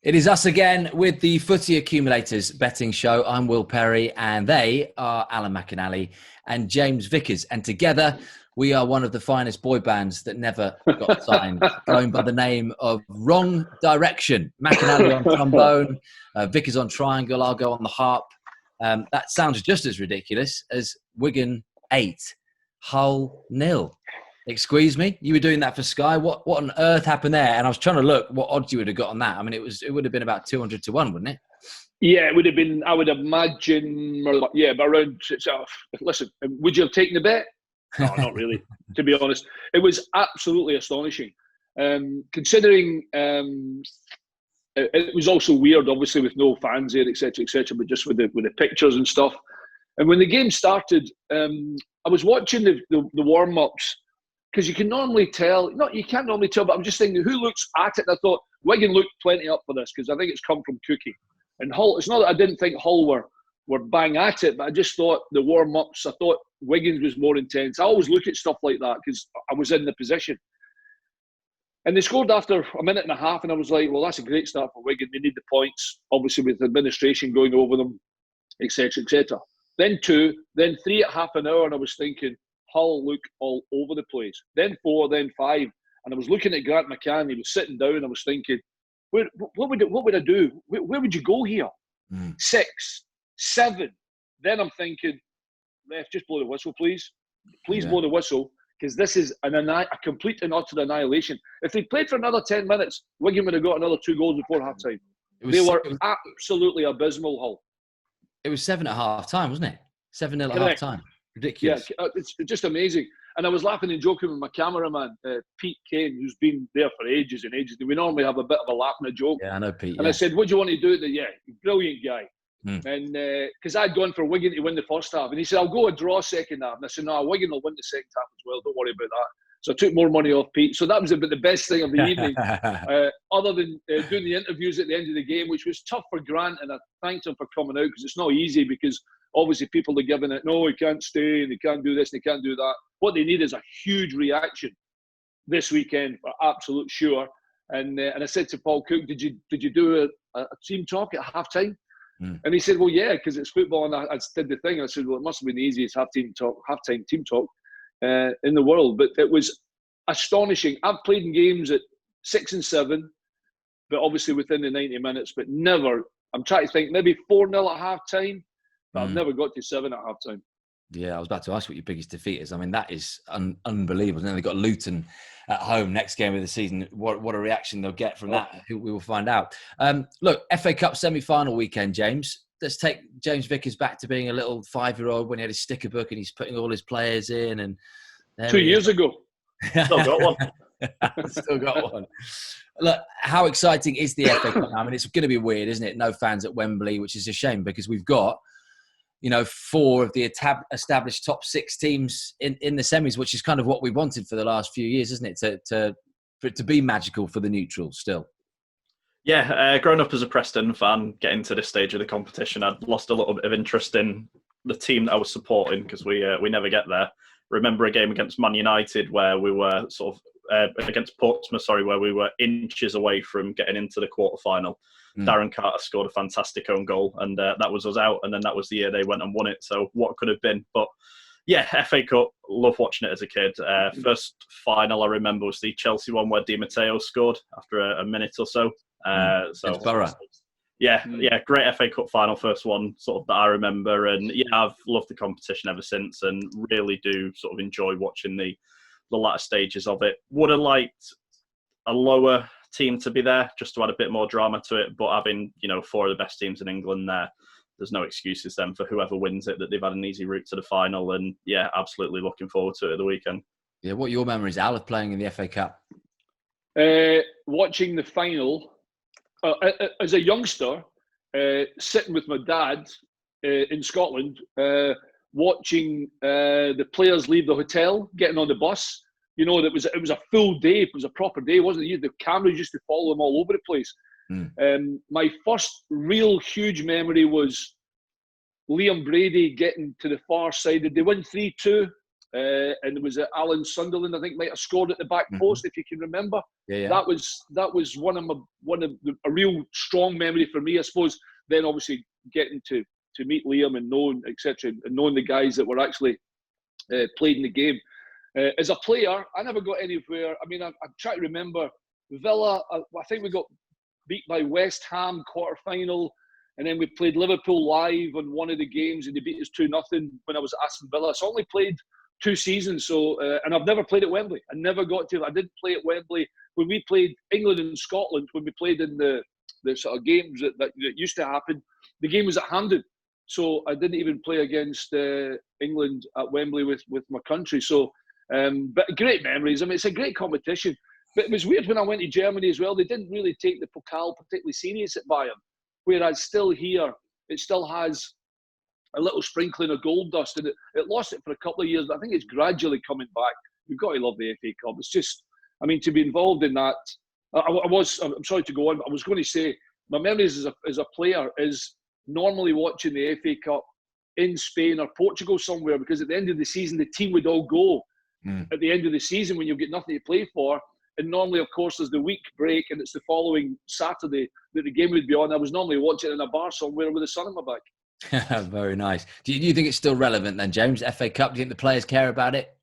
It is us again with the Footy Accumulators betting show. I'm Will Perry and they are Alan McInally and James Vickers. And together we are one of the finest boy bands that never got signed, going by the name of Wrong Direction. McInally on trombone, Vickers on triangle, I'll go on the harp. That sounds just as ridiculous as Wigan 8, Hull 0. Excuse me, you were doing that for Sky. What on earth happened there? And I was trying to look what odds you would have got on that. I mean, it would have been about 200 to 1, wouldn't it? Yeah, it would have been. I would imagine. Yeah, but around. Listen, would you have taken the bet? No, not really. To be honest, it was absolutely astonishing. Considering it was also weird, obviously with no fans there, etc., but just with the pictures and stuff. And when the game started, I was watching the warm ups. Because you can normally tell, you can't normally tell, but I'm just thinking, who looks at it? And I thought, Wigan looked plenty up for this, because I think it's come from Cookie. And Hull, it's not that I didn't think Hull were bang at it, but I just thought the warm-ups, I thought Wigan's was more intense. I always look at stuff like that, because I was in the position. And they scored after a minute and a half, and I was like, well, that's a great start for Wigan. They need the points, obviously with administration going over them, etc., etc. Then 2, then 3 at half an hour, and I was thinking, Hull look all over the place. Then 4, then 5, and I was looking at Grant McCann. He was sitting down. I was thinking, what would I do? Where would you go here? 6, 7. Then I'm thinking, ref, just blow the whistle, please. Please blow the whistle, because this is a complete and utter annihilation. If they played for another 10 minutes, Wigan would have got another 2 goals before half time. They were absolutely abysmal, Hull. It was 7 at half time, wasn't it? 7-0 at half time. Ridiculous. Yeah, it's just amazing. And I was laughing and joking with my cameraman, Pete Kane, who's been there for ages and ages. We normally have a bit of a laugh and a joke. Yeah, I know Pete. And I said, what do you want to do? Yeah, brilliant guy. And because I'd gone for Wigan to win the first half. And he said, I'll go a draw second half. And I said, no, Wigan will win the second half as well. Don't worry about that. So I took more money off Pete. So that was about the best thing of the evening, other than doing the interviews at the end of the game, which was tough for Grant. And I thanked him for coming out, because it's not easy, because obviously people are giving it, no, he can't stay, and he can't do this, and he can't do that. What they need is a huge reaction this weekend, for absolute sure. And I said to Paul Cook, did you do a team talk at halftime? And he said, well, yeah, because it's football, and I did the thing. I said, well, it must have been the easiest halftime team talk in the world. But it was astonishing. I've played in games at 6 and 7, but obviously within the 90 minutes, but never. I'm trying to think, maybe 4-0 at half time, but I've never got to 7 at half time. Yeah, I was about to ask what your biggest defeat is. I mean, that is unbelievable. And then they've got Luton at home next game of the season. What a reaction they'll get from that. We will find out. Look, FA Cup semi-final weekend, James. Let's take James Vickers back to being a little 5-year-old when he had his sticker book and he's putting all his players in. And 2 years ago. Still got one. Still got one. Look, how exciting is the FA Cup now? I mean, it's going to be weird, isn't it? No fans at Wembley, which is a shame, because we've got 4 of the established top 6 teams in the semis, which is kind of what we wanted for the last few years, isn't it? For it to be magical for the neutrals still. Yeah, growing up as a Preston fan, getting to this stage of the competition, I'd lost a little bit of interest in the team that I was supporting, because we never get there. Remember a game against Man United where we were against Portsmouth, where we were inches away from getting into the quarter-final. Darren Carter scored a fantastic own goal, and that was us out, and then that was the year they went and won it. So what could have been? But yeah, FA Cup, love watching it as a kid. First final I remember was the Chelsea one where Di Matteo scored after a minute or so. It's Borough. Yeah, great FA Cup final, first one sort of that I remember. And yeah, I've loved the competition ever since, and really do sort of enjoy watching the latter stages of it. Would have liked a lower team to be there, just to add a bit more drama to it, but having 4 of the best teams in England there's no excuses then for whoever wins it that they've had an easy route to the final. And yeah, absolutely looking forward to it at the weekend. Yeah, what are your memories, Al, of playing in the FA Cup? Watching the final as a youngster, sitting with my dad in Scotland, watching the players leave the hotel, getting on the bus. It was a full day. It was a proper day, wasn't it? The cameras used to follow them all over the place. My first real huge memory was Liam Brady getting to the far side. Did they win 3-2? and it was Alan Sunderland, I think, might have scored at the back post, if you can remember. Yeah. That was a real strong memory for me, I suppose. Then obviously getting to meet Liam and knowing, etc., and knowing the guys that were actually played in the game. As a player, I never got anywhere. I mean, I'm trying to remember Villa. I think we got beat by West Ham quarter-final, and then we played Liverpool live on one of the games, and they beat us 2-0 when I was at Aston Villa. So I only played 2 seasons, and I've never played at Wembley. I didn't play at Wembley when we played England and Scotland. When we played in the sort of games that used to happen, the game was at Hampden, so I didn't even play against England at Wembley with my country. So, but great memories. I mean, it's a great competition. But it was weird when I went to Germany as well. They didn't really take the Pokal particularly serious at Bayern, whereas still here, it still has a little sprinkling of gold dust, and it lost it for a couple of years, but I think it's gradually coming back. You've got to love the FA Cup. It's just, I mean, to be involved in that, I'm sorry to go on, but I was going to say, my memories as a player is normally watching the FA Cup in Spain or Portugal somewhere, because at the end of the season, the team would all go at the end of the season when you've got nothing to play for. And normally, of course, there's the week break, and it's the following Saturday that the game would be on. I was normally watching it in a bar somewhere with the sun on my back. Very nice. Do you think it's still relevant then, James? FA Cup, do you think the players care about it?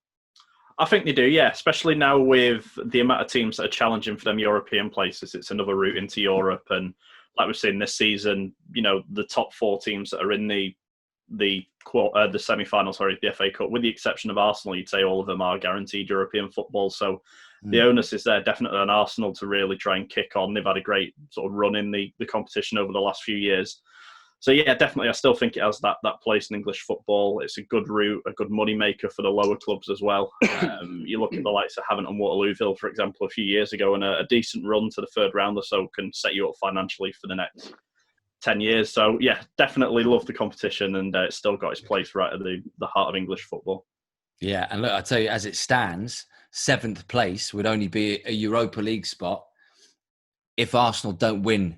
I think they do, yeah, especially now with the amount of teams that are challenging for them European places. It's another route into Europe, and like we've seen this season, you know, the top 4 teams that are in the semi-final, the FA Cup, with the exception of Arsenal, you'd say all of them are guaranteed European football. So the onus is there definitely on Arsenal to really try and kick on. They've had a great sort of run in the competition over the last few years. So yeah, definitely, I still think it has that place in English football. It's a good route, a good money maker for the lower clubs as well. You look at the likes of Havant and Waterlooville, for example, a few years ago, and a decent run to the third round or so can set you up financially for the next 10 years. So yeah, definitely love the competition, and it's still got its place right at the heart of English football. Yeah, and look, I tell you, as it stands, 7th place would only be a Europa League spot if Arsenal don't win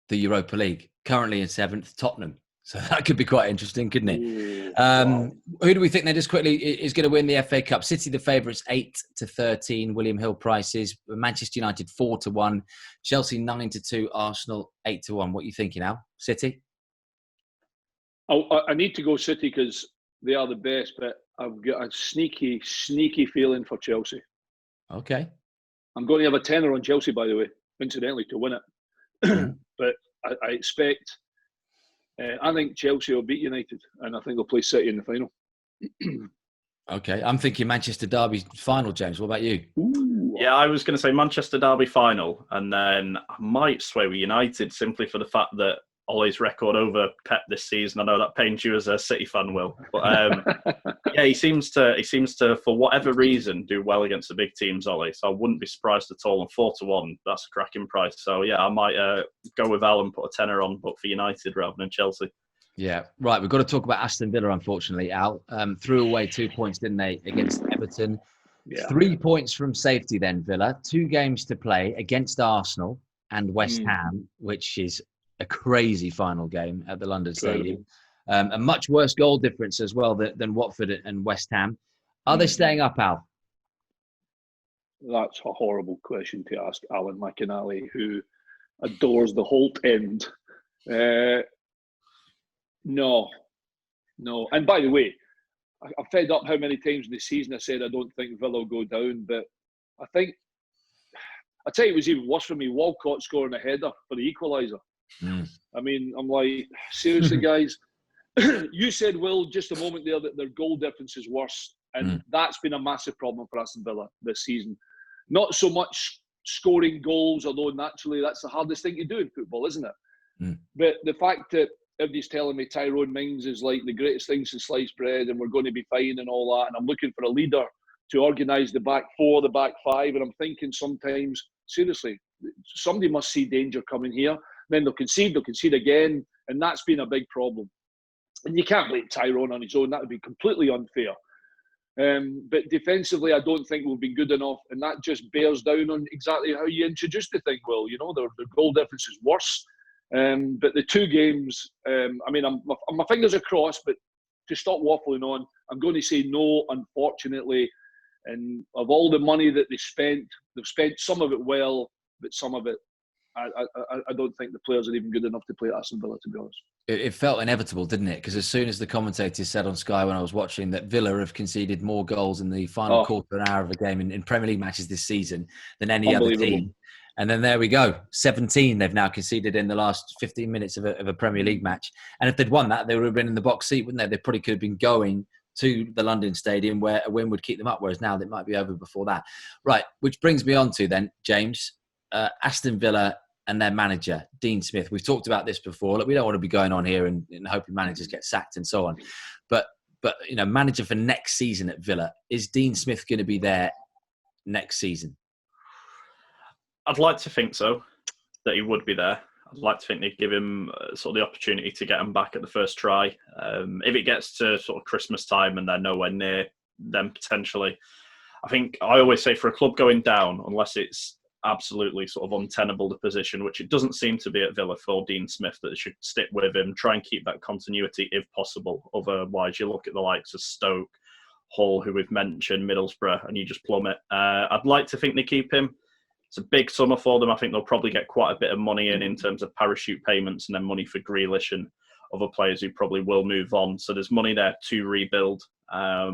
the Europa League. Currently in 7th, Tottenham. So that could be quite interesting, couldn't it? Wow. Who do we think then, just quickly, is going to win the FA Cup? City, the favourites, 8-13. William Hill prices. Manchester United, 4-1. Chelsea, 9-2. Arsenal, 8-1. What are you thinking, Al? City? I need to go City because they are the best, but I've got a sneaky feeling for Chelsea. Okay. I'm going to have a tenner on Chelsea, by the way, incidentally, to win it. But I expect, I think Chelsea will beat United, and I think they'll play City in the final. Okay. I'm thinking Manchester Derby final, James. What about you? Ooh. Yeah, I was going to say Manchester Derby final, and then I might sway with United simply for the fact that Ole's record over Pep this season. I know that pains you as a City fan, Will, but yeah, he seems to, for whatever reason, do well against the big teams, Ole. So I wouldn't be surprised at all. And 4-1, that's a cracking price. So yeah, I might go with Al and put a tenner on, but for United rather than Chelsea. Yeah, right. We've got to talk about Aston Villa, unfortunately, Al. Threw away 2 points, didn't they, against Everton? Yeah. 3 points from safety then, Villa. 2 games to play against Arsenal and West Ham, which is a crazy final game at the London Stadium. A much worse goal difference as well than Watford and West Ham. Are they staying up, Al? That's a horrible question to ask Alan McInally, who adores the Holt end. No. And by the way, I've fed up how many times this season I said I don't think Villa will go down, but I think, I tell you, it was even worse for me. Walcott scoring a header for the equaliser. I mean, I'm like, seriously, guys. You said, Will, just a moment there that their goal difference is worse, and that's been a massive problem for Aston Villa this season. Not so much scoring goals, although naturally that's the hardest thing to do in football, isn't it? But the fact that everybody's telling me Tyrone Mings is like the greatest thing since sliced bread and we're going to be fine and all that, and I'm looking for a leader to organise the back 4, the back 5, and I'm thinking sometimes, seriously, somebody must see danger coming here. Then they'll concede again, and that's been a big problem. And you can't blame Tyrone on his own. That would be completely unfair. But defensively, I don't think we've been good enough, and that just bears down on exactly how you introduced the thing, Will. You know, their goal difference is worse. But the 2 games, I mean, my fingers are crossed, but to stop waffling on. I'm going to say no, unfortunately. And of all the money that they've spent some of it well, but some of it, I don't think the players are even good enough to play at Aston Villa, to be honest. It felt inevitable, didn't it? Because as soon as the commentators said on Sky when I was watching that Villa have conceded more goals in the final quarter an hour of a game in Premier League matches this season than any other team. And then there we go. 17 they've now conceded in the last 15 minutes of a Premier League match. And if they'd won that, they would have been in the box seat, wouldn't they? They probably could have been going to the London Stadium where a win would keep them up, whereas now they might be over before that. Right, which brings me on to then, James, Aston Villa and their manager, Dean Smith. We've talked about this before. Look, we don't want to be going on here and hoping managers get sacked and so on. But manager for next season at Villa, is Dean Smith going to be there next season? I'd like to think so, that he would be there. I'd like to think they'd give him sort of the opportunity to get him back at the first try. If it gets to sort of Christmas time and they're nowhere near, then potentially. I think I always say for a club going down, unless it's absolutely sort of untenable the position, which it doesn't seem to be at Villa for Dean Smith, that they should stick with him, try and keep that continuity if possible. Otherwise, you look at the likes of Stoke, Hull, who we've mentioned, Middlesbrough, and you just plummet. I'd like to think they keep him. It's a big summer for them. I think they'll probably get quite a bit of money in terms of parachute payments and then money for Grealish and other players who probably will move on. So there's money there to rebuild. I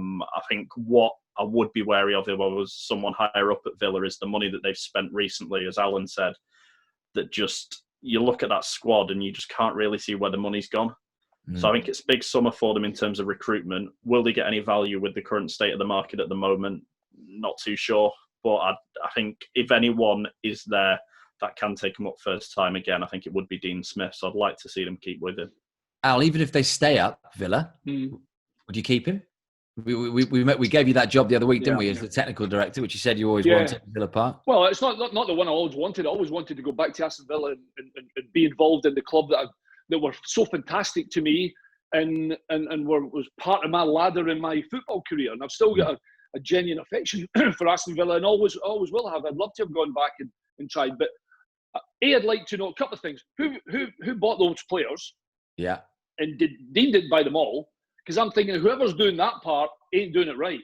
think what I would be wary of if I was someone higher up at Villa is the money that they've spent recently, as Alan said, that just, you look at that squad and you just can't really see where the money's gone. So I think it's a big summer for them in terms of recruitment. Will they get any value with the current state of the market at the moment? Not too sure. But I think if anyone is there that can take him up first time again, I think it would be Dean Smith. So I'd like to see them keep with him. Al, even if they stay up, Villa, would you keep him? We gave you that job the other week, didn't we, as the technical director, which you said you always wanted at Villa Park? Well, it's not the one I always wanted. I always wanted to go back to Aston Villa and be involved in the club that were so fantastic to me and was part of my ladder in my football career. And I've still got a genuine affection for Aston Villa and always will have. I'd love to have gone back and tried. But I'd like to know a couple of things. Who bought those players? Yeah. And Dean didn't buy them all? Because I'm thinking whoever's doing that part ain't doing it right.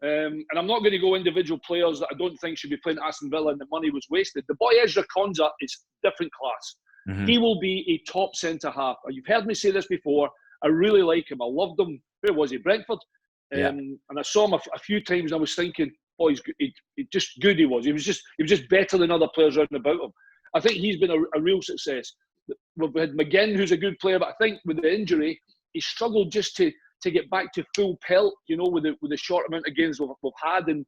And I'm not going to go individual players that I don't think should be playing at Aston Villa and the money was wasted. The boy Ezra Konsa is different class. Mm-hmm. He will be a top centre-half. You've heard me say this before. I really like him. I loved him. Where was he? Brentford? And I saw him a few times and I was thinking, boy, he's just good he was. He was just better than other players around about him. I think he's been a real success. We've had McGinn, who's a good player, but I think with the injury, he struggled just to get back to full pelt, with the short amount of games we've had and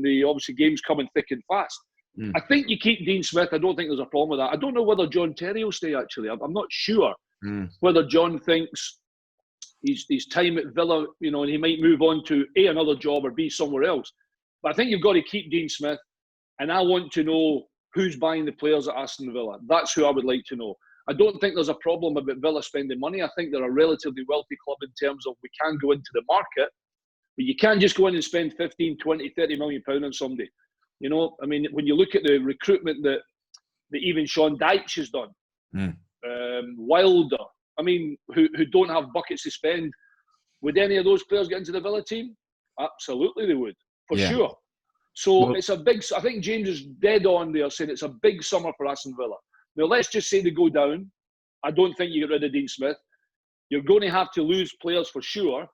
the obviously games coming thick and fast. I think you keep Dean Smith. I don't think there's a problem with that. I don't know whether John Terry will stay, actually. I'm not sure whether John thinks his time at Villa, and he might move on to A, another job, or B, somewhere else. But I think you've got to keep Dean Smith, and I want to know who's buying the players at Aston Villa. That's who I would like to know. I don't think there's a problem about Villa spending money. I think they're a relatively wealthy club in terms of we can go into the market, but you can't just go in and spend 15, 20, 30 million pounds on somebody. I mean, when you look at the recruitment that even Sean Dyche has done, Wilder, I mean, who don't have buckets to spend, would any of those players get into the Villa team? Absolutely they would, for sure. So it's a big, I think James is dead on there saying it's a big summer for Aston Villa. Now, let's just say they go down. I don't think you get rid of Dean Smith. You're going to have to lose players for sure,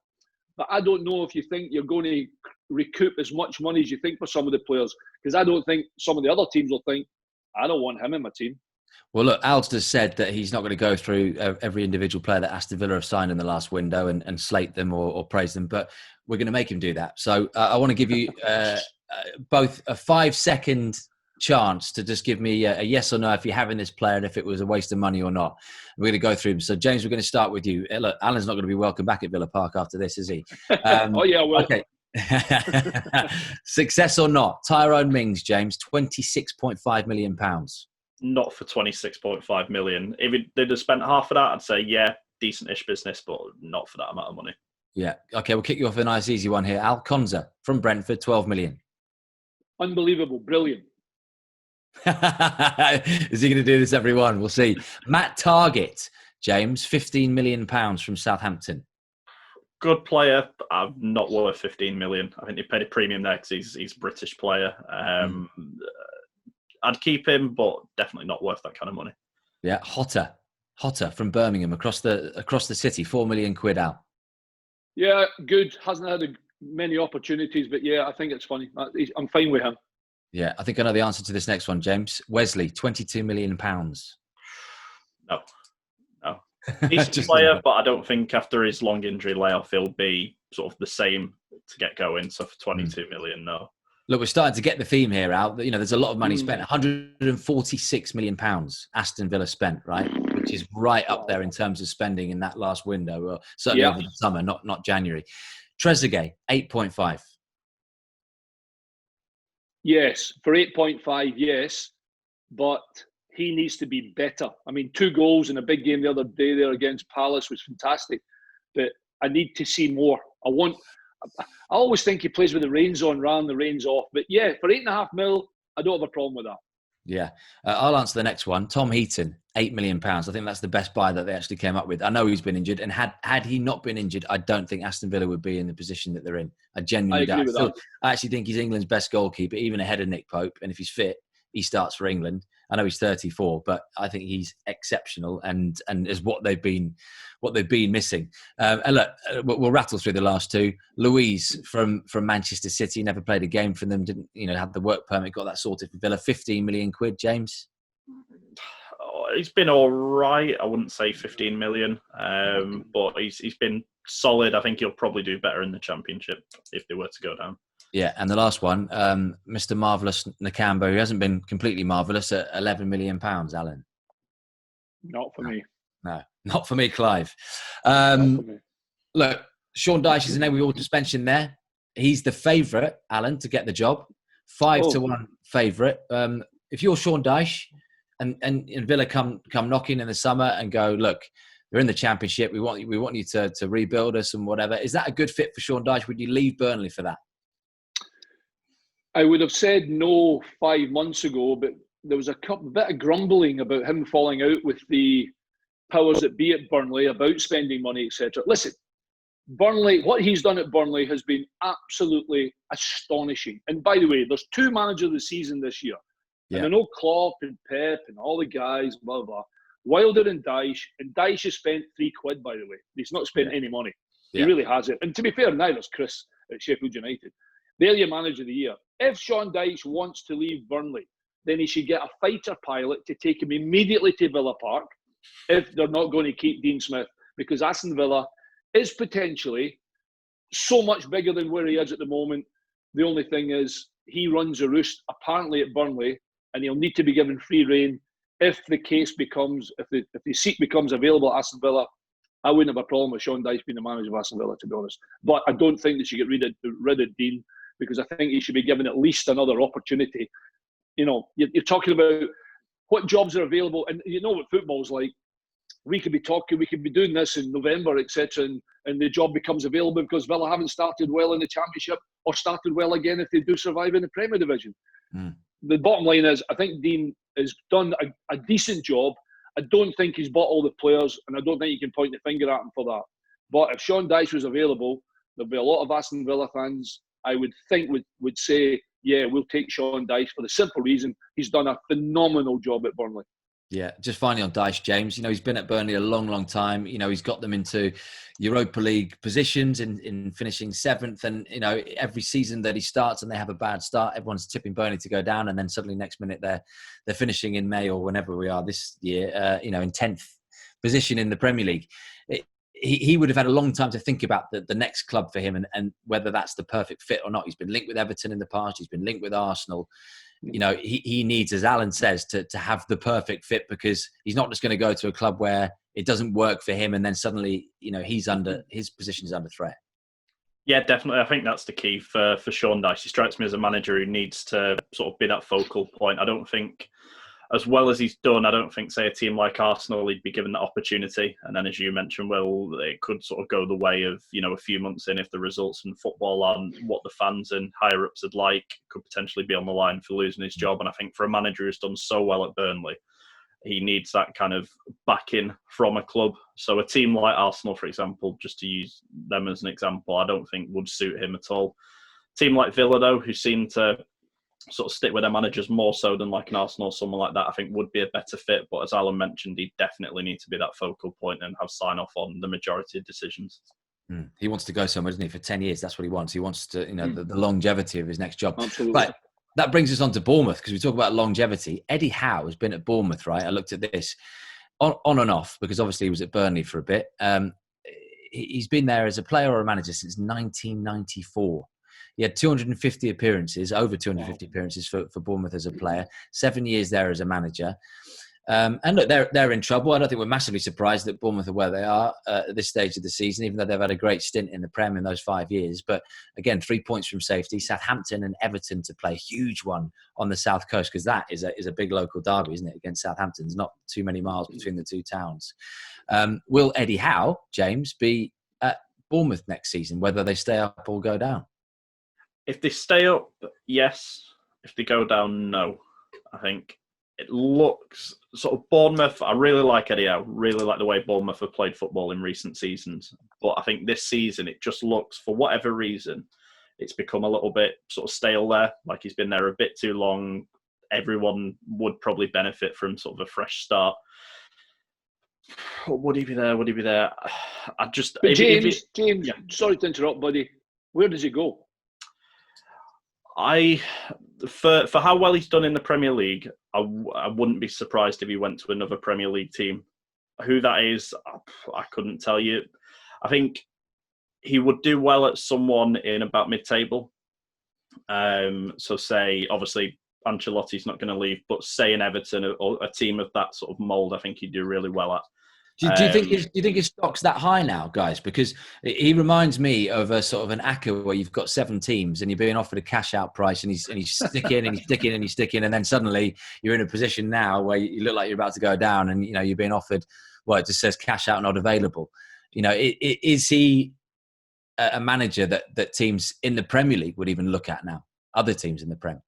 but I don't know if you think you're going to recoup as much money as you think for some of the players, because I don't think some of the other teams will think, I don't want him in my team. Well, look, Al's just said that he's not going to go through every individual player that Aston Villa have signed in the last window and slate them or praise them, but we're going to make him do that. So I want to give you both a 5-second chance to just give me a yes or no if you're having this player and if it was a waste of money or not. We're going to go through them. So, James, we're going to start with you. Look, Alan's not going to be welcome back at Villa Park after this, is he? Oh, yeah, well. Okay. Success or not? Tyrone Mings, James, £26.5 million. Not for 26.5 million. If they'd have spent half of that, I'd say, yeah, decent-ish business, but not for that amount of money. Yeah. Okay, we'll kick you off with a nice, easy one here. Al Konsa from Brentford, 12 million. Unbelievable. Brilliant. Is he going to do this, everyone? We'll see. Matt Targett, James, £15 million from Southampton. good player. Not worth 15 million. I think they paid a premium there because he's a British player. I'd keep him, but definitely not worth that kind of money. Yeah, Hotter from Birmingham across the city, £4 million out. Yeah, good. Hasn't had many opportunities, but yeah, I think it's funny. I'm fine with him. Yeah, I think I know the answer to this next one, James. Wesley, £22 million. No. Decent player, but I don't think after his long injury layoff, he'll be sort of the same to get going. So for 22 million, no. Look, we're starting to get the theme here out. There's a lot of money spent. £146 million Aston Villa spent, right? Which is right up there in terms of spending in that last window. Well, certainly over the summer, not January. Trezeguet, 8.5. Yes, for 8.5, yes. But he needs to be better. I mean, 2 goals in a big game the other day there against Palace was fantastic. But I need to see more. I always think he plays with the reins on rather than the reins off. But yeah, for 8.5 mil, I don't have a problem with that. Yeah. I'll answer the next one. Tom Heaton, £8 million. I think that's the best buy that they actually came up with. I know he's been injured. And had he not been injured, I don't think Aston Villa would be in the position that they're in. I genuinely don't. I actually think he's England's best goalkeeper, even ahead of Nick Pope. And if he's fit, he starts for England. I know he's 34, but I think he's exceptional and is what they've been missing. And look, we'll rattle through the last two. Louise from Manchester City, never played a game for them, didn't had the work permit, got that sorted for Villa. 15 million quid, James. He's been all right. I wouldn't say 15 million, but he's been solid. I think he'll probably do better in the Championship if they were to go down. Yeah, and the last one, Mr. Marvellous Nakamba, who hasn't been completely marvellous, at £11 million, Alan. Not for me. No, not for me, Clive. Not for me. Look, Sean Dyche is a name we all just mentioned there. He's the favourite, Alan, to get the job. 5-1 favourite. If you're Sean Dyche and Villa come knocking in the summer and go, look, they're in the Championship, we want you to rebuild us and whatever, is that a good fit for Sean Dyche? Would you leave Burnley for that? I would have said no 5 months ago, but there was a bit of grumbling about him falling out with the powers that be at Burnley about spending money, etc. Listen, Burnley, what he's done at Burnley has been absolutely astonishing. And by the way, there's 2 managers of the season this year. Yeah. And I know Klopp and Pep and all the guys, blah, blah. Wilder and Dyche has spent £3, by the way. He's not spent any money. He really hasn't. And to be fair, neither's Chris at Sheffield United. They're your manager of the year. If Sean Dyche wants to leave Burnley, then he should get a fighter pilot to take him immediately to Villa Park if they're not going to keep Dean Smith, because Aston Villa is potentially so much bigger than where he is at the moment. The only thing is he runs a roost apparently at Burnley, and he'll need to be given free rein if the seat becomes available at Aston Villa. I wouldn't have a problem with Sean Dyche being the manager of Aston Villa, to be honest. But I don't think they should get rid of Dean, because I think he should be given at least another opportunity. You're talking about what jobs are available, and you know what football's like. We could be doing this in November, etc., and the job becomes available because Villa haven't started well in the Championship or started well again if they do survive in the Premier Division. The bottom line is, I think Dean has done a decent job. I don't think he's bought all the players, and I don't think you can point the finger at him for that. But if Sean Dyche was available, there'll be a lot of Aston Villa fans, I would think, would say, yeah, we'll take Sean Dyche for the simple reason he's done a phenomenal job at Burnley. Yeah, just finally on Dyche, James, he's been at Burnley a long, long time. He's got them into Europa League positions in finishing 7th. And, every season that he starts and they have a bad start, everyone's tipping Burnley to go down. And then suddenly next minute they're finishing in May or whenever we are this year, in 10th position in the Premier League. He would have had a long time to think about the next club for him and whether that's the perfect fit or not. He's been linked with Everton in the past. He's been linked with Arsenal. He needs, as Alan says, to have the perfect fit, because he's not just going to go to a club where it doesn't work for him and then suddenly, his position is under threat. Yeah, definitely. I think that's the key for Sean Dyche. He strikes me as a manager who needs to sort of be that focal point. I don't think, as well as he's done, I don't think, say, a team like Arsenal, he'd be given that opportunity. And then, as you mentioned, Will, it could sort of go the way of, a few months in, if the results in football aren't what the fans and higher-ups would like, could potentially be on the line for losing his job. And I think for a manager who's done so well at Burnley, he needs that kind of backing from a club. So a team like Arsenal, for example, just to use them as an example, I don't think would suit him at all. A team like Villa, though, who seem to sort of stick with their managers more so than like an Arsenal or someone like that, I think would be a better fit. But as Alan mentioned, he definitely needs to be that focal point and have sign off on the majority of decisions. He wants to go somewhere, doesn't he? For 10 years, that's what he wants. He wants to, the longevity of his next job. Absolutely. But that brings us on to Bournemouth, because we talk about longevity. Eddie Howe has been at Bournemouth, right? I looked at this on and off, because obviously he was at Burnley for a bit. He's been there as a player or a manager since 1994. He had 250 appearances, over 250 appearances for Bournemouth as a player. 7 years there as a manager. And look, they're in trouble. I don't think we're massively surprised that Bournemouth are where they are at this stage of the season, even though they've had a great stint in the Prem in those 5 years. But again, 3 points from safety. Southampton and Everton to play a huge one on the south coast, because that is a big local derby, isn't it, against Southampton? There's not too many miles between the two towns. Will Eddie Howe, James, be at Bournemouth next season, whether they stay up or go down? If they stay up, yes. If they go down, no. I think it looks sort of Bournemouth. I really like Eddie Howe. Really like the way Bournemouth have played football in recent seasons. But I think this season, it just looks, for whatever reason, it's become a little bit sort of stale there. Like he's been there a bit too long. Everyone would probably benefit from sort of a fresh start. Would he be there? Would he be there? I just... But James, yeah. Sorry to interrupt, buddy. Where does he go? For how well he's done in the Premier League, I wouldn't be surprised if he went to another Premier League team. Who that is, I couldn't tell you. I think he would do well at someone in about mid-table. So say, obviously, Ancelotti's not going to leave, but say in Everton or a team of that sort of mould, I think he'd do really well at. Do you think his stock's that high now, guys? Because he reminds me of a sort of an acca where you've got 7 teams and you're being offered a cash out price, and he's sticking and he's sticking and he's sticking, and then suddenly you're in a position now where you look like you're about to go down, and you're being offered, well, it just says cash out not available. Is he a manager that teams in the Premier League would even look at now? Other teams in the Prem?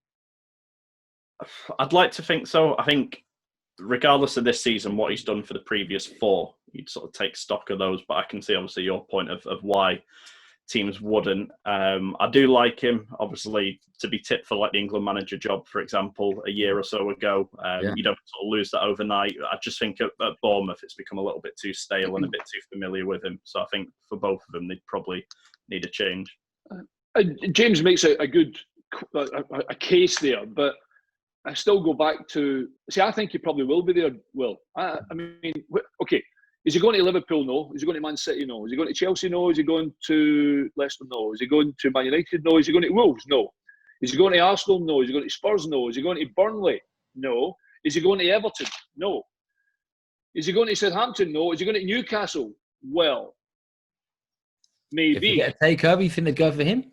I'd like to think so. I think, regardless of this season, what he's done for the previous 4, you'd sort of take stock of those. But I can see, obviously, your point of why teams wouldn't. I do like him, obviously, to be tipped for like the England manager job, for example, a year or so ago. You don't sort of lose that overnight. I just think at Bournemouth, it's become a little bit too stale and a bit too familiar with him. So I think for both of them, they'd probably need a change. James makes a good case there, but I still go back to, I think he probably will be there, Will. I mean, okay, is he going to Liverpool? No. Is he going to Man City? No. Is he going to Chelsea? No. Is he going to Leicester? No. Is he going to Man United? No. Is he going to Wolves? No. Is he going to Arsenal? No. Is he going to Spurs? No. Is he going to Burnley? No. Is he going to Everton? No. Is he going to Southampton? No. Is he going to Newcastle? Well, maybe. If you get a takeover, you think they'd go for him?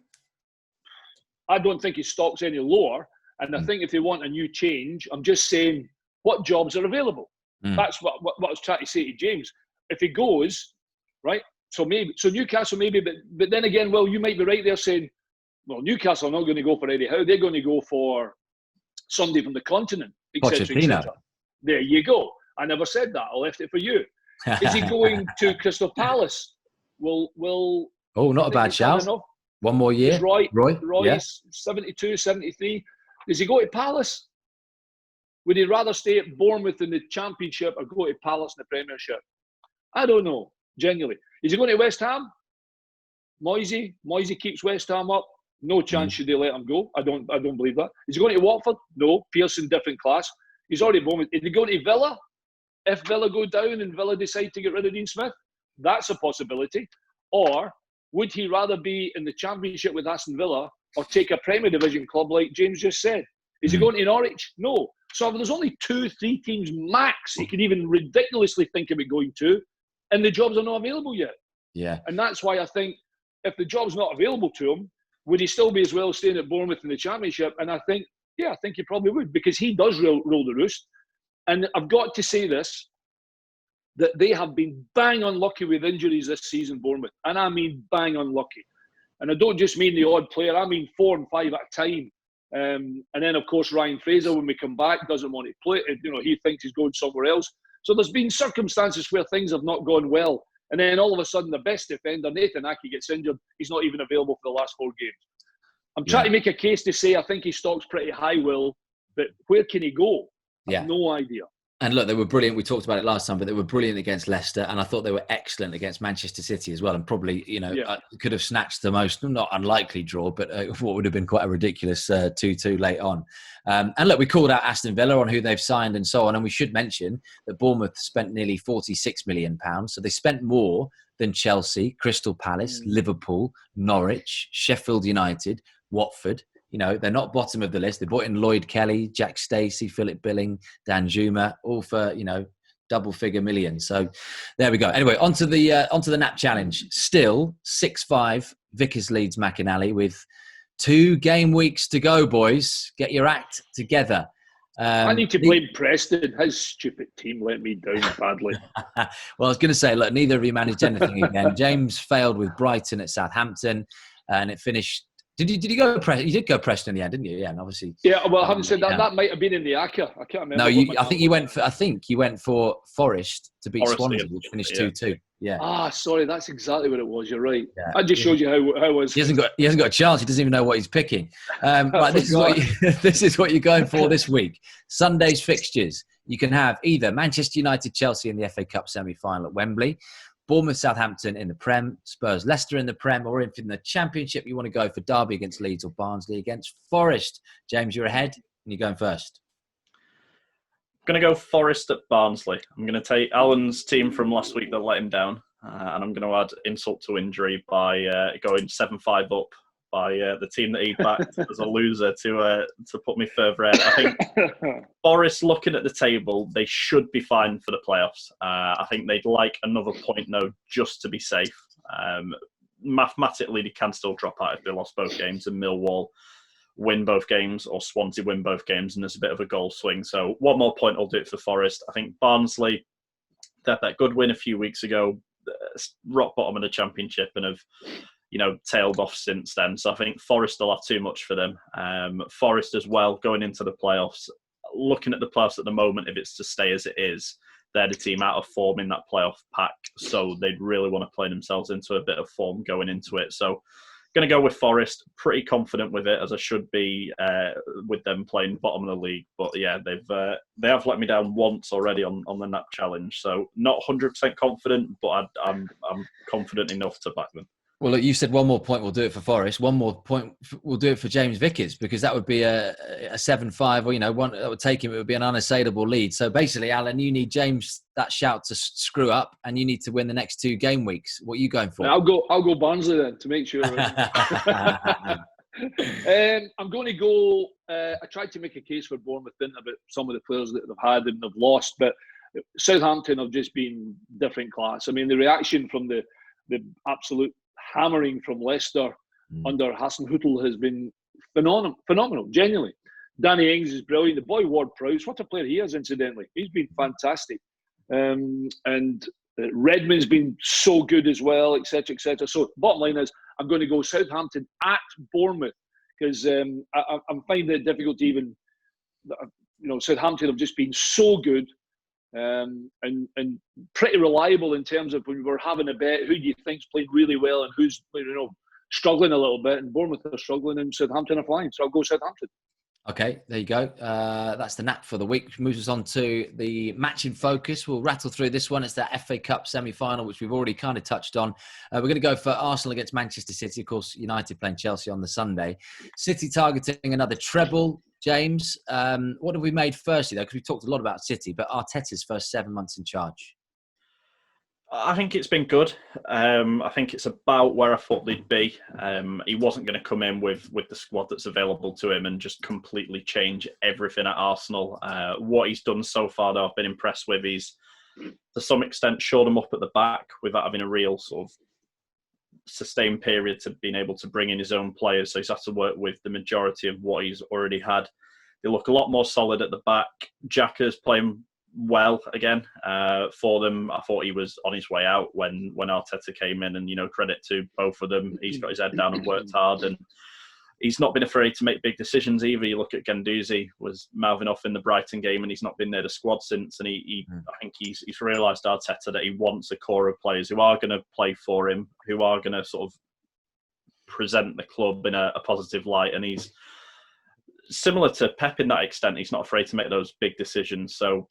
I don't think his stock's any lower. And I think if they want a new change, I'm just saying what jobs are available. That's what I was trying to say to James. If he goes, right, so Newcastle maybe, but then again, well, you might be right there saying, well, Newcastle are not going to go for Eddie Howe. They're going to go for somebody from the continent, etc., etc. There you go. I never said that. I left it for you. Is he going to Crystal Palace? Well. Oh, not a bad shout. One more year. Roy, yeah. 72, 73. Does he go to Palace? Would he rather stay at Bournemouth in the Championship or go to Palace in the Premiership? I don't know, genuinely. Is he going to West Ham? Moisey keeps West Ham up. No chance should they let him go. I don't believe that. Is he going to Watford? No. Pearson, different class. He's already at Bournemouth. Is he going to Villa? If Villa go down and Villa decide to get rid of Dean Smith, that's a possibility. Or would he rather be in the Championship with Aston Villa or take a Premier Division club like James just said? Is he going to Norwich? No. So there's only 2-3 teams max he could even ridiculously think about going to, and the jobs are not available yet. Yeah. And that's why I think if the job's not available to him, would he still be as well staying at Bournemouth in the Championship? And I think he probably would, because he does rule the roost. And I've got to say this, that they have been bang unlucky with injuries this season, Bournemouth. And I mean bang unlucky. And I don't just mean the odd player, I mean 4 and 5 at a time And then, of course, Ryan Fraser, when we come back, doesn't want to play. He thinks he's going somewhere else. So there's been circumstances where things have not gone well. And then all of a sudden, the best defender, Nathan Acca, gets injured. He's not even available for the last 4 games. I'm trying to make a case to say I think his stock's pretty high, Will, but where can he go? I have no idea. And look, they were brilliant. We talked about it last time, but they were brilliant against Leicester, and I thought they were excellent against Manchester City as well. And probably, could have snatched the most not unlikely draw, but what would have been quite a ridiculous 2-2 late on. And look, we called out Aston Villa on who they've signed and so on, and we should mention that Bournemouth spent nearly £46 million, so they spent more than Chelsea, Crystal Palace, Liverpool, Norwich, Sheffield United, Watford. They're not bottom of the list. They brought in Lloyd Kelly, Jack Stacey, Philip Billing, Dan Juma, all for, double-figure millions. So there we go. Anyway, onto the nap challenge. Still 6-5, Vickers leads McInally with 2 game weeks to go, boys. Get your act together. I need to blame Preston. His stupid team let me down badly. Well, I was going to say, look, neither of you managed anything again. James failed with Brighton at Southampton, and it finished. Did you go Preston? You did go Preston in the end, didn't you? Yeah, and obviously. Yeah, well, having said that, that might have been in the acca. I can't remember. No, I think you went for Forest to beat Swansea, which finished 2-2. Yeah. Sorry, that's exactly what it was. You're right. Yeah. That just shows you how it was. He hasn't got a chance. He doesn't even know what he's picking. Right, this is what you're going for this week. Sunday's fixtures. You can have either Manchester United, Chelsea in the FA Cup semi-final at Wembley, Bournemouth, Southampton in the Prem, Spurs, Leicester in the Prem, or if in the Championship you want to go for Derby against Leeds or Barnsley against Forest. James, you're ahead and you're going first. I'm going to go Forest at Barnsley. I'm going to take Alan's team from last week that let him down, and I'm going to add insult to injury by going 7-5 up by the team that he backed as a loser to put me further ahead. I think Forest, looking at the table, they should be fine for the playoffs. I think they'd like another point now just to be safe. Mathematically, they can still drop out if they lost both games and Millwall win both games or Swansea win both games and there's a bit of a goal swing. So one more point will do it for Forest. I think Barnsley, they had that good win a few weeks ago, rock bottom of the Championship and have tailed off since then. So I think Forest will have too much for them. Forest as well, going into the playoffs, looking at the playoffs at the moment, if it's to stay as it is, they're the team out of form in that playoff pack. So they'd really want to play themselves into a bit of form going into it. So going to go with Forest, pretty confident with it, as I should be with them playing bottom of the league. But yeah, they have let me down once already on the nap challenge. So not 100% confident, but I'm confident enough to back them. Well, look, you said one more point will do it for Forest. One more point will do it for James Vickers, because that would be a 7-5, or one that would take him. It would be an unassailable lead. So basically, Alan, you need James that shout to screw up, and you need to win the next 2 game weeks. What are you going for? I'll go Barnsley then to make sure. I'm going to go. I tried to make a case for Bournemouth, didn't I, about some of the players that they've had and they've lost, but Southampton have just been different class. I mean, the reaction from the absolute hammering from Leicester under Hassan Hüttl has been phenomenal, genuinely. Danny Ings is brilliant. The boy Ward-Prowse, what a player he is, incidentally. He's been fantastic. And Redmond's been so good as well, etc., etc. So bottom line is, I'm going to go Southampton at Bournemouth, because I'm finding it difficult to even, Southampton have just been so good. And pretty reliable in terms of when we're having a bet, who do you think's playing really well and who's struggling a little bit, and Bournemouth are struggling and Southampton are flying, so I'll go Southampton. Okay, there you go. That's the nap for the week, which moves us on to the match in focus. We'll rattle through this one. It's the FA Cup semi-final, which we've already kind of touched on. We're going to go for Arsenal against Manchester City. Of course, United playing Chelsea on the Sunday. City targeting another treble. James, what have we made firstly, though? Because we've talked a lot about City, but Arteta's first 7 months in charge. I think it's been good. I think it's about where I thought they'd be. He wasn't going to come in with the squad that's available to him and just completely change everything at Arsenal. What he's done so far, though, I've been impressed with. He's, to some extent, shored them up at the back without having a real sort of sustained period to being able to bring in his own players. So he's had to work with the majority of what he's already had. They look a lot more solid at the back. Xhaka's playing well again for them. I thought he was on his way out when Arteta came in, and credit to both of them. He's got his head down and worked hard, and he's not been afraid to make big decisions either. You look at Guendouzi was mouthing off in the Brighton game, and he's not been near the squad since. And I think he's realised, Arteta, that he wants a core of players who are going to play for him, who are going to sort of present the club in a positive light. And he's similar to Pep in that extent. He's not afraid to make those big decisions. So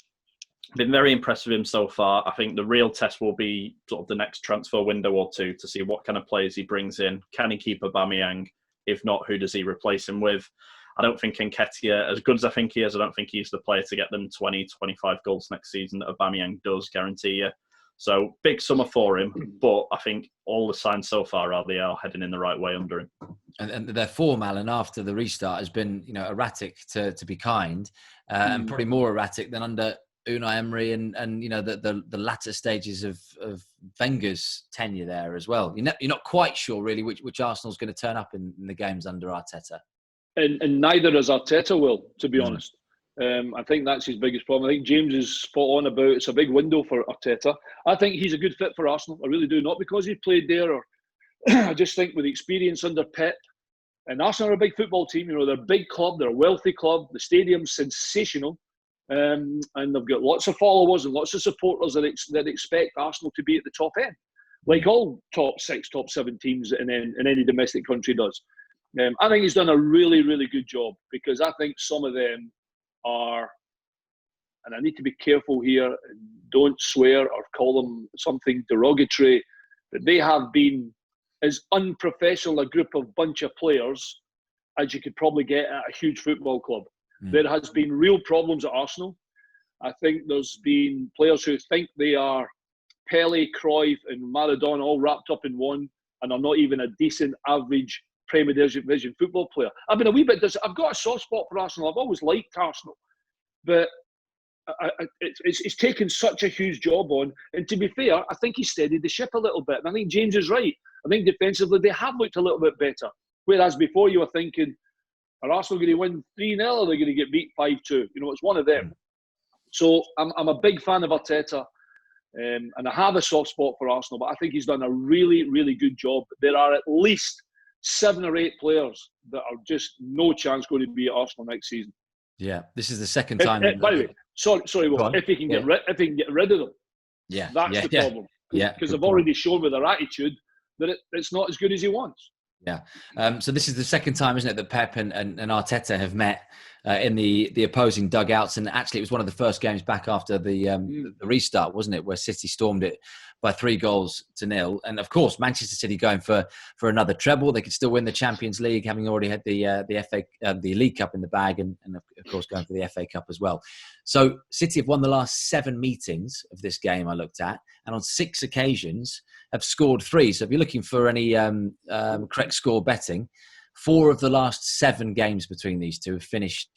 been very impressed with him so far. I think the real test will be sort of the next transfer window or two to see what kind of players he brings in. Can he keep Aubameyang? If not, who does he replace him with? I don't think Nketiah, as good as I think he is, I don't think he's the player to get them 20, 25 goals next season that Aubameyang does, guarantee you. So big summer for him, but I think all the signs so far are they are heading in the right way under him. And their form, Alan, after the restart has been, erratic to be kind, and probably more erratic than under Unai Emery and the latter stages of Wenger's tenure there as well. You're not quite sure really which Arsenal's going to turn up in the games under Arteta. And neither is Arteta will, to be honest. I think that's his biggest problem. I think James is spot on about it's a big window for Arteta. I think he's a good fit for Arsenal. I really do. Not because he played there, or I just think with the experience under Pep. And Arsenal are a big football team. They're a big club. They're a wealthy club. The stadium's sensational. And they've got lots of followers and lots of supporters that expect Arsenal to be at the top end, like all top 6, top 7 teams in any domestic country does. I think he's done a really, really good job, because I think some of them are, and I need to be careful here, don't swear or call them something derogatory, but they have been as unprofessional a group of bunch of players as you could probably get at a huge football club. There has been real problems at Arsenal. I think there's been players who think they are Pele, Cruyff and Maradona all wrapped up in one, and are not even a decent average Premier Division football player. I've been a wee bit I've got a soft spot for Arsenal. I've always liked Arsenal. But it's taken such a huge job on. And to be fair, I think he steadied the ship a little bit. And I think James is right. I think defensively they have looked a little bit better. Whereas before you were thinking, are Arsenal going to win 3-0 or are they going to get beat 5-2? It's one of them. So I'm a big fan of Arteta, and I have a soft spot for Arsenal, but I think he's done a really, really good job. There are at least 7 or 8 players that are just no chance going to be at Arsenal next season. Yeah, this is the second time. By the way, sorry, Will, if he can get rid of them, that's the problem. Yeah, because they've already shown with their attitude that it's not as good as he wants. Yeah. So this is the second time, isn't it, that Pep and Arteta have met in the opposing dugouts. And actually, it was one of the first games back after the restart, wasn't it, where City stormed it by 3-0. And of course, Manchester City going for another treble. They could still win the Champions League, having already had the League Cup in the bag, and of course going for the FA Cup as well. So City have won the last 7 meetings of this game I looked at, and on 6 occasions have scored 3. So if you're looking for any correct score betting, 4 of the last 7 games between these two have finished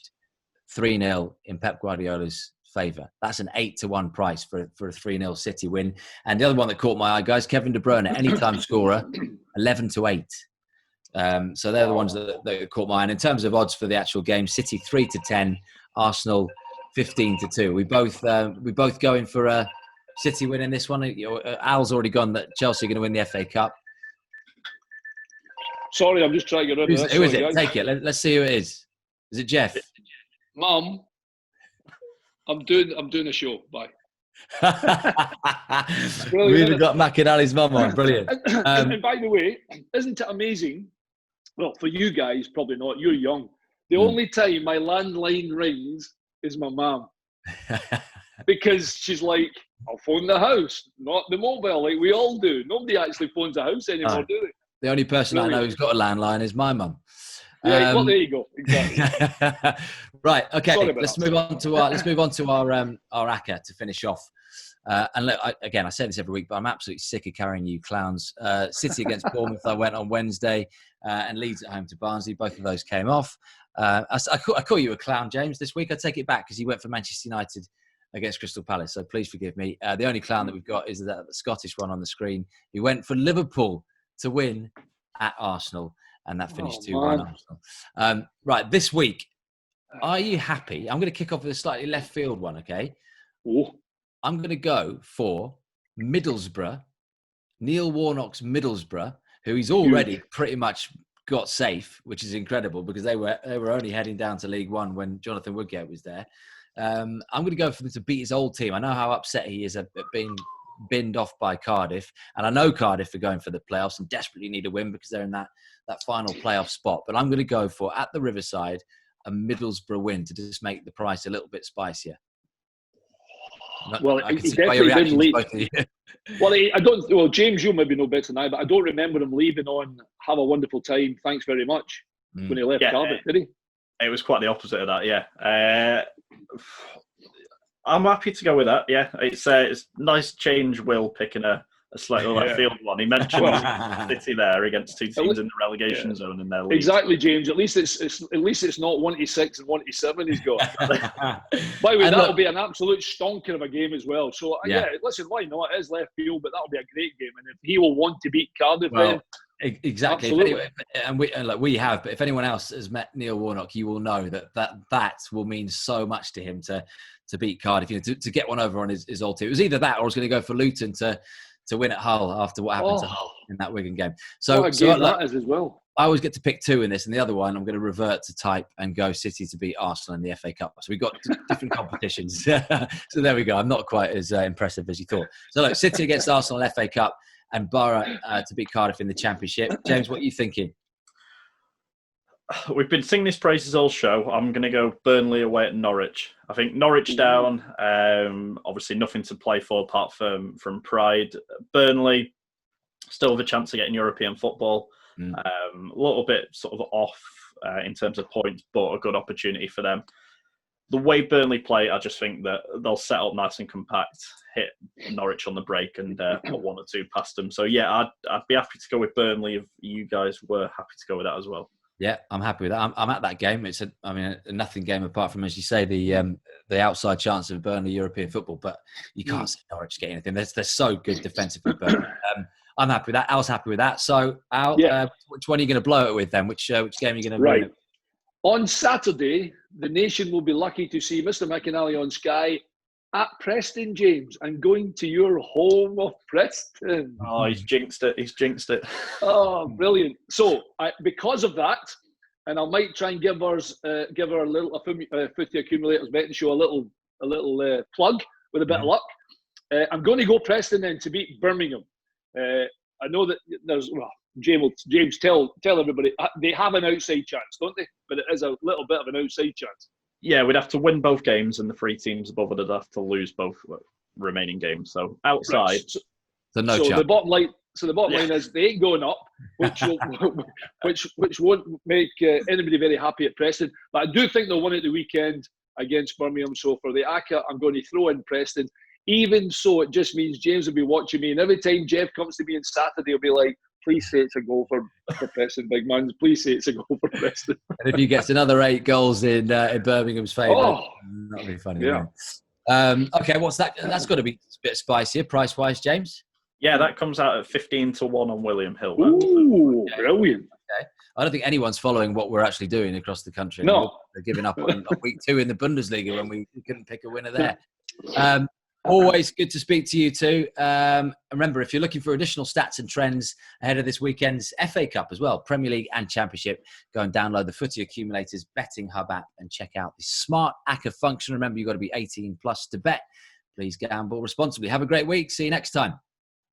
3-0 in Pep Guardiola's favour. That's an 8-1 price for a 3-0 City win. And the other one that caught my eye, guys, Kevin De Bruyne, anytime scorer, 11-8. So they're the ones that caught my eye. And in terms of odds for the actual game, City 3-10, Arsenal 15-2. We both going for a City win in this one. Al's already gone that Chelsea are going to win the FA Cup. Sorry, I'm just trying to get rid of this. Who is it? Guys. Take it. Let's see who it is. Is it Jeff? Mum, I'm doing a show. Bye. We've got McInally's mum on. Brilliant. And by the way, isn't it amazing? Well, for you guys, probably not. You're young. The only time my landline rings is my mum. Because she's like, I'll phone the house, not the mobile, like we all do. Nobody actually phones the house anymore, do they? The only person I know who's got a landline is my mum. Yeah, well, there you go. Exactly. Right. Okay. Let's move on to our acca to finish off. And look, I say this every week, but I'm absolutely sick of carrying you clowns. City against Bournemouth, I went on Wednesday, and Leeds at home to Barnsley. Both of those came off. I call you a clown, James, this week. I take it back because you went for Manchester United against Crystal Palace. So please forgive me. The only clown that we've got is the Scottish one on the screen. He went for Liverpool to win at Arsenal, and that finished 2-1 Arsenal. Right, this week, are you happy? I'm going to kick off with a slightly left field one, okay? Oh. I'm going to go for Middlesbrough, Neil Warnock's Middlesbrough, who he's already pretty much got safe, which is incredible because they were only heading down to League One when Jonathan Woodgate was there. I'm going to go for them to beat his old team. I know how upset he is at being binned off by Cardiff, and I know Cardiff are going for the playoffs and desperately need a win because they're in that final playoff spot. But I'm going to go for, at the Riverside, a Middlesbrough win to just make the price a little bit spicier. Well, he definitely didn't leave. I don't. Well, James, you maybe know better than I, but I don't remember him leaving on "Have a wonderful time, thanks very much" when he left Cardiff. Did he? It was quite the opposite of that. Yeah, I'm happy to go with that. Yeah, it's nice change. Will picking a slightly left field one. He mentioned City there against two teams in the relegation zone in their league. Exactly, James. At least it's not 1-6 and 1-7 he's got. By the way, that'll be an absolute stonker of a game as well. So listen, why not? It is left field, but that'll be a great game. And if he will want to beat Cardiff, then exactly. Absolutely. And we have, but if anyone else has met Neil Warnock, you will know that will mean so much to him to beat Cardiff. To get one over on his old team. It was either that or I was going to go for Luton to win at Hull after what happened to Hull in that Wigan game. So that is as well. I always get to pick two in this, and the other one I'm going to revert to type and go City to beat Arsenal in the FA Cup. So we've got different competitions. So there we go. I'm not quite as impressive as you thought. So look, City against Arsenal FA Cup and Borough to beat Cardiff in the Championship. James, what are you thinking? We've been singing his praises all show. I'm going to go Burnley away at Norwich. I think Norwich down, obviously nothing to play for apart from pride. Burnley still have a chance of getting European football. A little bit sort of off in terms of points, but a good opportunity for them. The way Burnley play, I just think that they'll set up nice and compact, hit Norwich on the break and put one or two past them. So yeah, I'd be happy to go with Burnley if you guys were happy to go with that as well. Yeah, I'm happy with that. I'm at that game. It's a nothing game apart from, as you say, the outside chance of Burnley European football. But you can't see Norwich get anything. They're so good defensively. Burnley. I'm happy with that. Al's happy with that. So Al, which one are you going to blow it with then? Which game are you going to blow it? On Saturday, the nation will be lucky to see Mr. McInally on Sky at Preston, James, and going to your home of Preston. Oh, he's jinxed it. Oh, brilliant. So, because of that, and I might try and give her a little Footy Accumulators betting show a little plug with a bit of luck. I'm going to go Preston then to beat Birmingham. I know that there's, James, tell everybody, they have an outside chance, don't they? But it is a little bit of an outside chance. Yeah, we'd have to win both games, and the three teams above it would have to lose both remaining games. So outside, right. So the bottom line is they ain't going up, which won't make anybody very happy at Preston. But I do think they'll win at the weekend against Birmingham. So for the acca, I'm going to throw in Preston. Even so, it just means James will be watching me, and every time Jeff comes to me on Saturday, he'll be like, "Please say it's a goal for Preston, big man. Please say it's a goal for Preston." And if he gets another 8 goals in Birmingham's favour, that'll be funny. Yeah. Okay, what's that? That's got to be a bit spicier, price-wise, James. Yeah, that comes out at 15-1 on William Hill. Ooh, brilliant. Okay. I don't think anyone's following what we're actually doing across the country. No. They're giving up on week 2 in the Bundesliga when we couldn't pick a winner there. Always good to speak to you too. And remember, if you're looking for additional stats and trends ahead of this weekend's FA Cup as well, Premier League and Championship, go and download the Footy Accumulators Betting Hub app and check out the Smart acca function. Remember, you've got to be 18 plus to bet. Please gamble responsibly. Have a great week. See you next time.